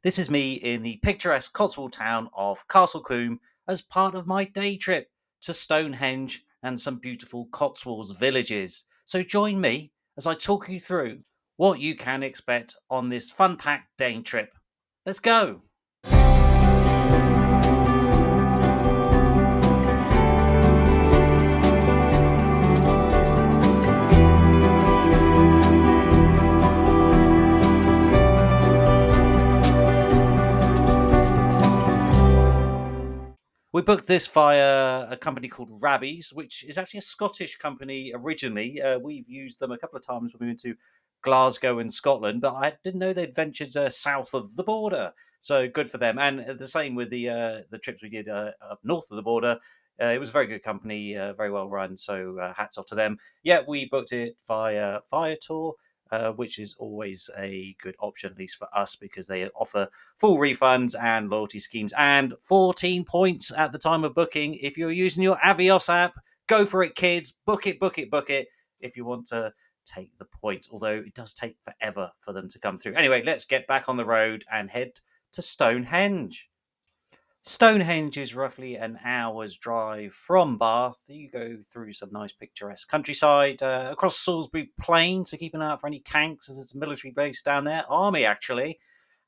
This is me in the picturesque Cotswold town of Castlecombe as part of my day trip to Stonehenge and some beautiful Cotswolds villages. So join me as I talk you through what you can expect on this fun packed day trip. Let's go! We booked this via a company called Rabbies, which is actually a Scottish company originally. We've used them a couple of times when we went to Glasgow in Scotland, but I didn't know they'd ventured south of the border. So good for them. And the same with the trips we did up north of the border. It was a very good company, very well run. So hats off to them. Yeah, we booked it via Fire Tour, which is always a good option, at least for us, because they offer full refunds and loyalty schemes, and 14 points at the time of booking. If you're using your Avios app, go for it, kids. Book it, book it, book it if you want to take the points, although it does take forever for them to come through. Anyway, let's get back on the road and head to Stonehenge. Stonehenge is roughly an hour's drive from Bath. You go through some nice picturesque countryside, across Salisbury Plain, so keep an eye out for any tanks, as it's a military base down there, army actually.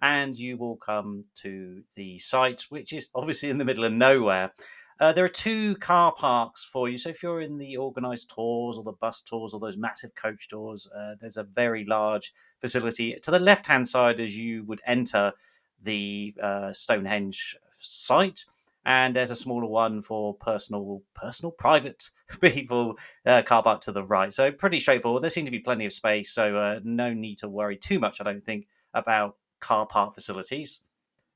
And you will come to the site, which is obviously in the middle of nowhere. There are two car parks for you. So if you're in the organised tours or the bus tours or those massive coach tours, there's a very large facility to the left hand side as you would enter the Stonehenge site, and there's a smaller one for personal private people, car park to the right. So pretty straightforward. There seems to be plenty of space, so no need to worry too much, I don't think, about car park facilities.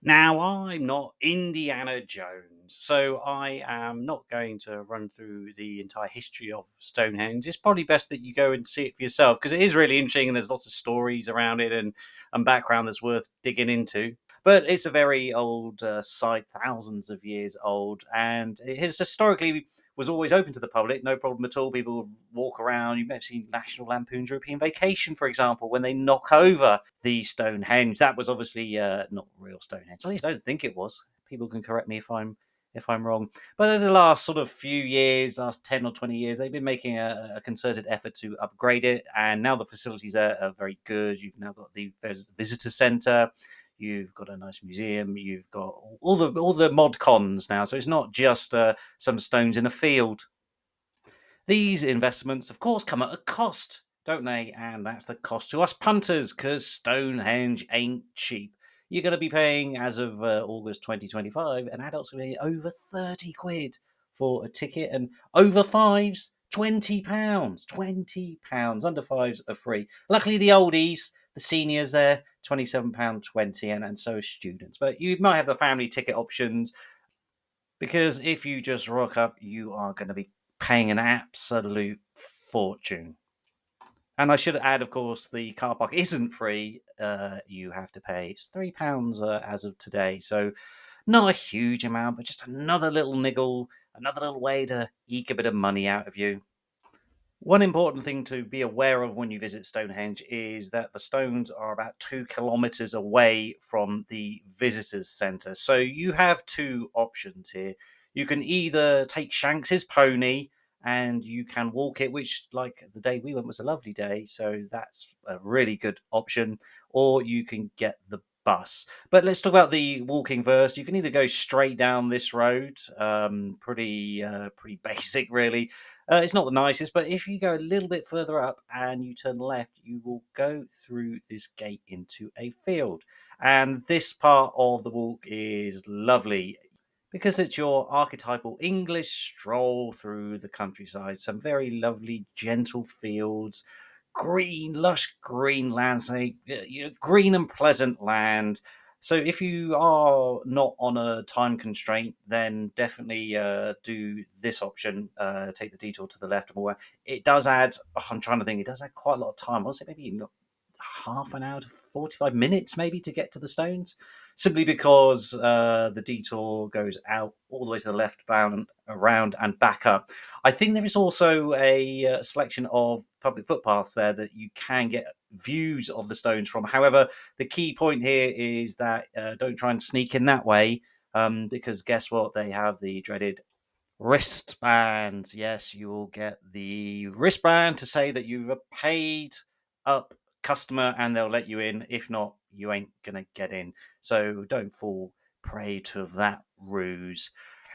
Now, I'm not Indiana Jones, so I am not going to run through the entire history of Stonehenge. It's probably best that you go and see it for yourself, because it is really interesting and there's lots of stories around it and background that's worth digging into. But it's a very old site, thousands of years old, and it has historically was always open to the public, no problem at all. People would walk around. You may have seen National Lampoon's European Vacation, for example, when they knock over the Stonehenge. That was obviously not real Stonehenge. At least I don't think it was. People can correct me if I'm wrong. But in the last sort of few years, last 10 or 20 years, they've been making a concerted effort to upgrade it, and now the facilities are very good. You've now got the visitor centre. You've got a nice museum. You've got all the mod cons now, so it's not just some stones in a field. These investments, of course, come at a cost, don't they? And that's the cost to us punters, because Stonehenge ain't cheap. You're going to be paying, as of August 2025, an adult's going to be over 30 quid for a ticket, and over fives, £20. £20. Under fives are free. Luckily, the oldies, the seniors there, £27.20, and so are students. But you might have the family ticket options, because if you just rock up, you are going to be paying an absolute fortune. And I should add, of course, the car park isn't free. You have to pay. It's £3 as of today. So not a huge amount, but just another little niggle, another little way to eke a bit of money out of you. One important thing to be aware of when you visit Stonehenge is that the stones are about 2 kilometers away from the visitors centre. So you have two options here. You can either take Shanks's pony and you can walk it, which, like the day we went, was a lovely day. So that's a really good option. Or you can get the bus. But let's talk about the walking first. You can either go straight down this road, pretty basic, really. It's not the nicest, but if you go a little bit further up and you turn left, you will go through this gate into a field. And this part of the walk is lovely, because it's your archetypal English stroll through the countryside. Some very lovely, gentle fields, green, lush green landscape, green and pleasant land. So if you are not on a time constraint, then definitely do this option. Take the detour to the left and all that. It does add. I'm trying to think. It does add quite a lot of time. I want to say maybe half an hour to 45 minutes maybe to get to the stones, simply because the detour goes out all the way to the left, bound around and back up. I think there is also a selection of public footpaths there that you can get views of the stones from. However, the key point here is that don't try and sneak in that way, because guess what? They have the dreaded wristbands. Yes, you will get the wristband to say that you've a paid up customer and they'll let you in. If not, you ain't gonna get in. So don't fall prey to that ruse.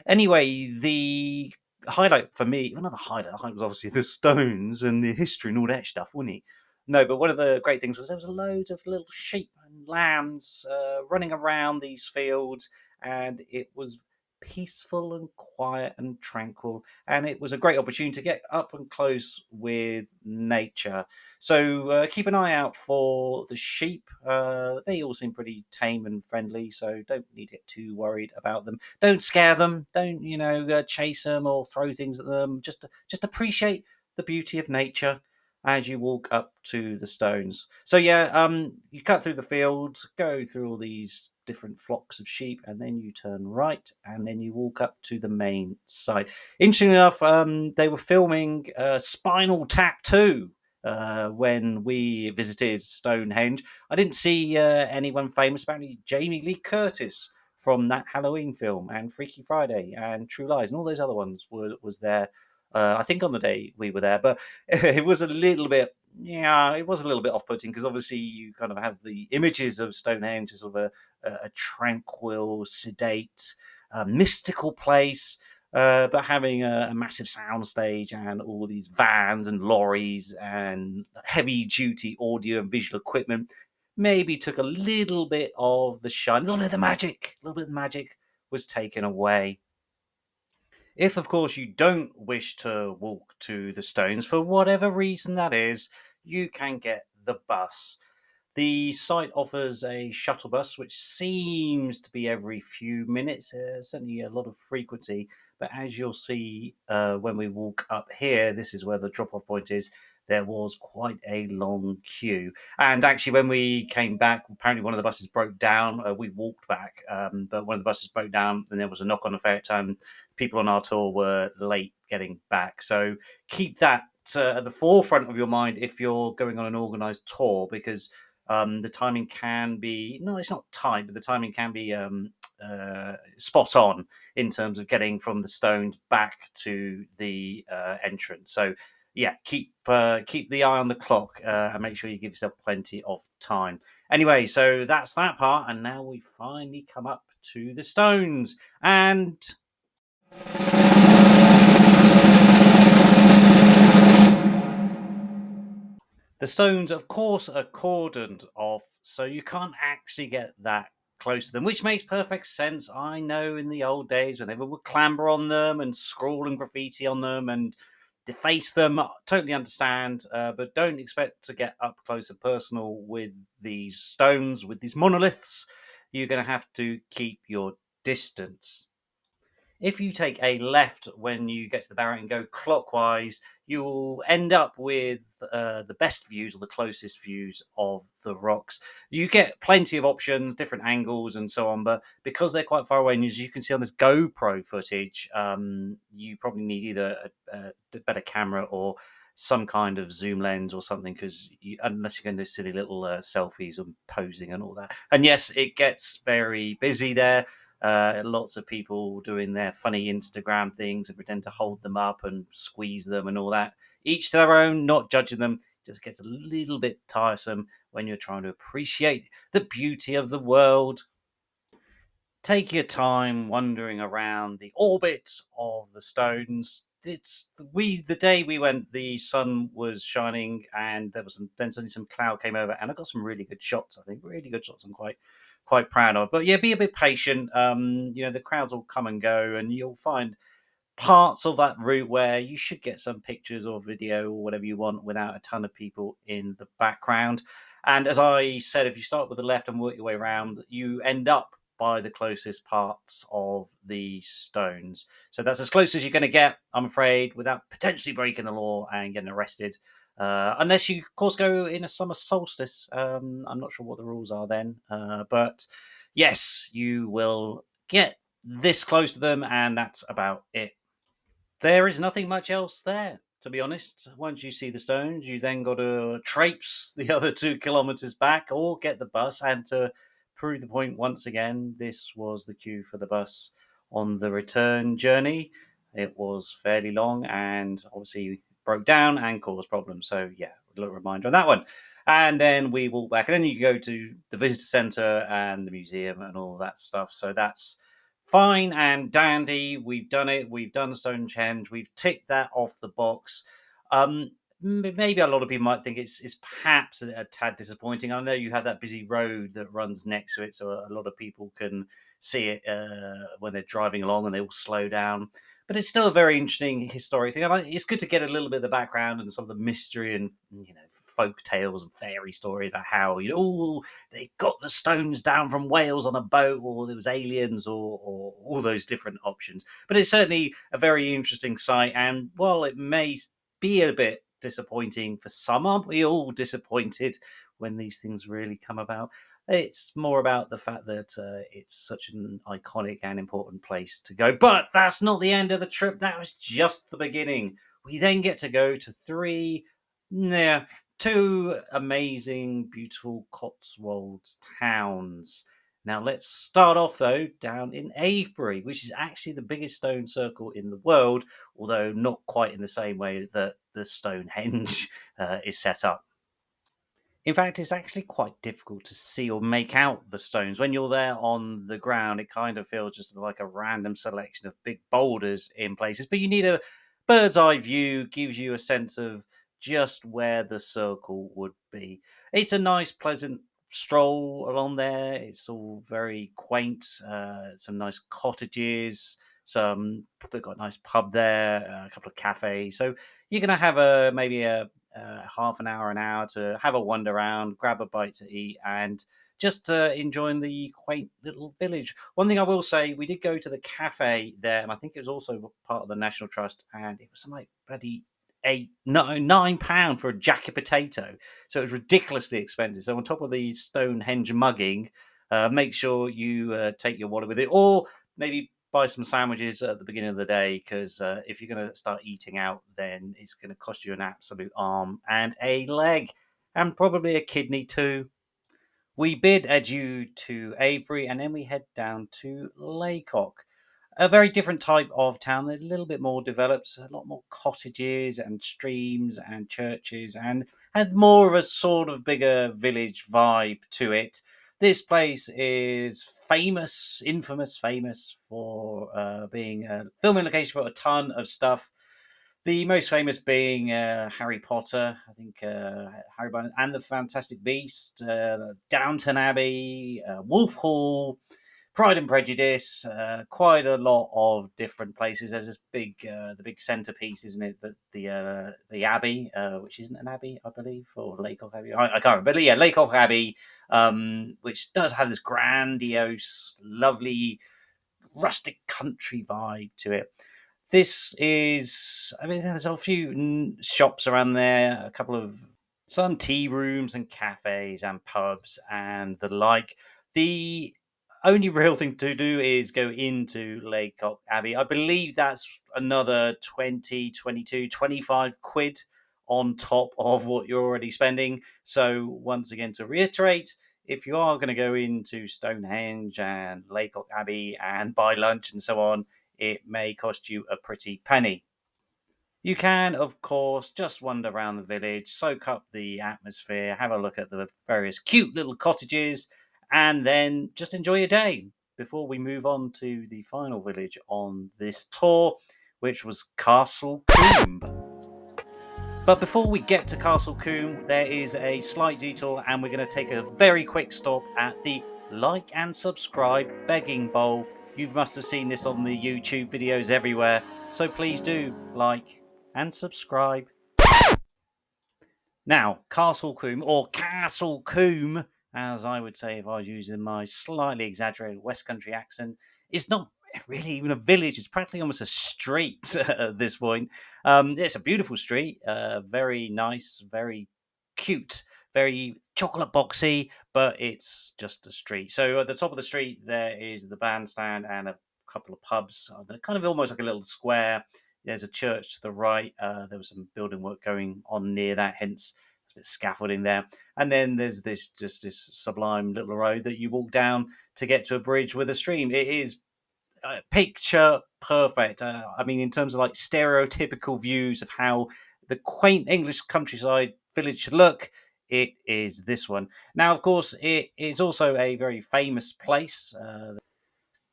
Anyway, the highlight for me, well, not the highlight was obviously the stones and the history and all that stuff, wasn't it? No, but one of the great things was there was loads of little sheep and lambs running around these fields, and it was peaceful and quiet and tranquil, and it was a great opportunity to get up and close with nature. So keep an eye out for the sheep. They all seem pretty tame and friendly, so don't need to get too worried about them. Don't scare them. Don't chase them or throw things at them. Just appreciate the beauty of nature as you walk up to the stones. So yeah, you cut through the fields, go through all these different flocks of sheep, and then you turn right, and then you walk up to the main site. Interestingly enough, they were filming Spinal Tap 2 when we visited Stonehenge. I didn't see anyone famous. Apparently, Jamie Lee Curtis from that Halloween film and Freaky Friday and True Lies and all those other ones was there. I think on the day we were there, but it was a little bit, yeah, it was a little bit off-putting because obviously you kind of have the images of Stonehenge as sort of a tranquil, sedate, mystical place, but having a massive soundstage and all these vans and lorries and heavy-duty audio and visual equipment maybe took a little bit of the shine, a little bit of the magic, a little bit of the magic was taken away. If, of course, you don't wish to walk to the stones for whatever reason that is, you can get the bus. The site offers a shuttle bus, which seems to be every few minutes, certainly a lot of frequency. But as you'll see when we walk up here, this is where the drop off point is. There was quite a long queue. And actually, when we came back, apparently one of the buses broke down. We walked back, but one of the buses broke down, and there was a knock on effect, and people on our tour were late getting back. So keep that at the forefront of your mind if you're going on an organized tour, because the timing can be, no, it's not tight, but the timing can be spot on in terms of getting from the stones back to the entrance. So yeah, keep the eye on the clock and make sure you give yourself plenty of time. Anyway, so that's that part, and now we finally come up to the stones. And the stones, of course, are cordoned off, so you can't actually get that close to them, which makes perfect sense. I know in the old days when everyone would clamber on them and scrawl and graffiti on them and deface them, I totally understand, but don't expect to get up close and personal with these stones, with these monoliths. You're going to have to keep your distance. If you take a left when you get to the barrier and go clockwise, you'll end up with the best views or the closest views of the rocks. You get plenty of options, different angles, and so on, but because they're quite far away, and as you can see on this GoPro footage, you probably need either a better camera or some kind of zoom lens or something, because unless you're going to do silly little selfies and posing and all that. And yes, it gets very busy there. Lots of people doing their funny Instagram things and pretend to hold them up and squeeze them and all that. Each to their own, not judging them. Just gets a little bit tiresome when you're trying to appreciate the beauty of the world. Take your time wandering around the orbit of the stones. It's we the day we went, the sun was shining, and there was then suddenly some cloud came over, and I got some really good shots. I think really good shots. I'm quite proud of. But yeah, be a bit patient. The crowds will come and go, and you'll find parts of that route where you should get some pictures or video or whatever you want without a ton of people in the background. And as I said, if you start with the left and work your way around, you end up by the closest parts of the stones. So that's as close as you're going to get, I'm afraid, without potentially breaking the law and getting arrested. unless you, of course, go in a summer solstice. I'm not sure what the rules are then, but yes, you will get this close to them, and that's about it. There is nothing much else there, to be honest. Once you see the stones, you then got to traipse the other 2 kilometers back or get the bus. And to prove the point once again, this was the queue for the bus on the return journey. It was fairly long and obviously broke down and caused problems. So, yeah, a little reminder on that one. And then we walk back, and then you go to the visitor centre and the museum and all that stuff. So that's fine and dandy. We've done it. We've done Stonehenge. We've ticked that off the box. Um, Maybe a lot of people might think it's perhaps a tad disappointing. I know you have that busy road that runs next to it, so a lot of people can see it when they're driving along, and they will slow down. But it's still a very interesting historic thing. It's good to get a little bit of the background and some of the mystery and folk tales and fairy stories about how oh, they got the stones down from Wales on a boat, or there was aliens, or all those different options. But it's certainly a very interesting site, and while it may be a bit disappointing for some, aren't we all disappointed when these things really come about? It's more about the fact that it's such an iconic and important place to go. But that's not the end of the trip. That was just the beginning. We then get to go to yeah, two amazing, beautiful Cotswolds towns. Now, let's start off though down in Avebury, which is actually the biggest stone circle in the world, although not quite in the same way that the Stonehenge is set up. In fact, it's actually quite difficult to see or make out the stones. When you're there on the ground, it kind of feels just like a random selection of big boulders in places. But you need a bird's eye view, gives you a sense of just where the circle would be. It's a nice, pleasant stroll along there. It's all very quaint. Some nice cottages. They've got a nice pub there, a couple of cafes. So you're going to have maybe a half an hour to have a wander around, grab a bite to eat, and just enjoying the quaint little village. One thing I will say, we did go to the cafe there, and I think it was also part of the National Trust, and it was something like bloody £9 for a jacket potato. So it was ridiculously expensive. So on top of the Stonehenge mugging, make sure you take your wallet with it, or maybe buy some sandwiches at the beginning of the day, because if you're going to start eating out, then it's going to cost you an absolute arm and a leg, and probably a kidney too. We bid adieu to Avebury, and then we head down to Laycock, a very different type of town. They're a little bit more developed, a lot more cottages and streams and churches, and had more of a sort of bigger village vibe to it. This place is famous for being a filming location for a ton of stuff. The most famous being Harry Potter, I think, Harry Potter and the Fantastic Beast, Downton Abbey, Wolf Hall, Pride and Prejudice, quite a lot of different places. There's this the big centerpiece, isn't it? The Abbey, which isn't an abbey, I believe, or Lakeoff Abbey. I can't remember, but yeah, Lakeoff Abbey, which does have this grandiose, lovely, rustic country vibe to it. This is, I mean, there's a few shops around there, a couple of some tea rooms and cafes and pubs and the like. The only real thing to do is go into Lakecock Abbey. I believe that's another 20, 22, 25 quid on top of what you're already spending. So, once again, to reiterate, if you are going to go into Stonehenge and Lakecock Abbey and buy lunch and so on, it may cost you a pretty penny. You can, of course, just wander around the village, soak up the atmosphere, have a look at the various cute little cottages, and then just enjoy your day before we move on to the final village on this tour, which was Castle Combe. But before we get to Castle Combe, there is a slight detour, and we're going to take a very quick stop at the like and subscribe begging bowl. You must have seen this on the YouTube videos everywhere, so please do like and subscribe. Now, Castle Combe, or Castle Combe, as I would say if I was using my slightly exaggerated West Country accent, is not really even a village. It's practically almost a street at this point. It's a beautiful street, very nice, very cute, very chocolate boxy, but it's just a street. So at the top of the street there is the bandstand and a couple of pubs, kind of almost like a little square. There's a church to the right. There was some building work going on near that, hence there's a bit of scaffolding there. And then there's this sublime little road that you walk down to get to a bridge with a stream. It is picture perfect. I mean, in terms of like stereotypical views of how the quaint English countryside village should look, it is this one. Now, of course, it is also a very famous place.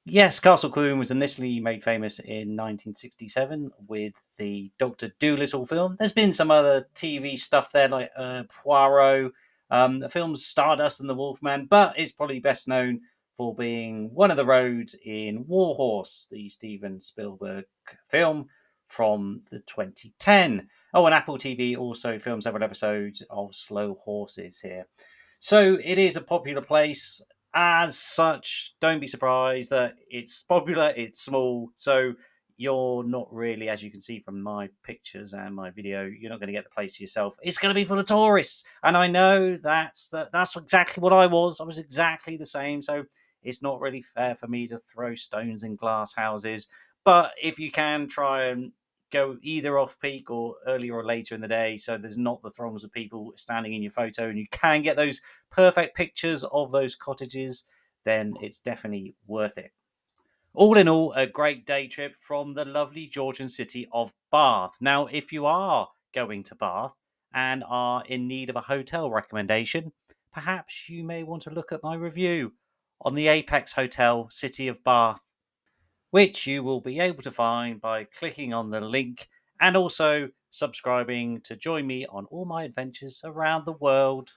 Yes, Castle Quoom was initially made famous in 1967 with the Doctor Dolittle film. There's been some other TV stuff there, like Poirot, the films Stardust and the Wolfman, but it's probably best known for being one of the roads in Warhorse, the Steven Spielberg film from the 2010. Oh, and Apple TV also films several episodes of Slow Horses here. So it is a popular place. As such, don't be surprised that it's popular, it's small, so you're not really, as you can see from my pictures and my video, you're not going to get the place yourself. It's going to be full of tourists, and I know that's exactly what I was. I was exactly the same, so it's not really fair for me to throw stones in glass houses. But if you can try and go either off peak or earlier or later in the day, so there's not the throngs of people standing in your photo, and you can get those perfect pictures of those cottages, then it's definitely worth it. All in all, a great day trip from the lovely Georgian city of Bath. Now, if you are going to Bath and are in need of a hotel recommendation, perhaps you may want to look at my review on the Apex Hotel City of Bath, which you will be able to find by clicking on the link and also subscribing to join me on all my adventures around the world.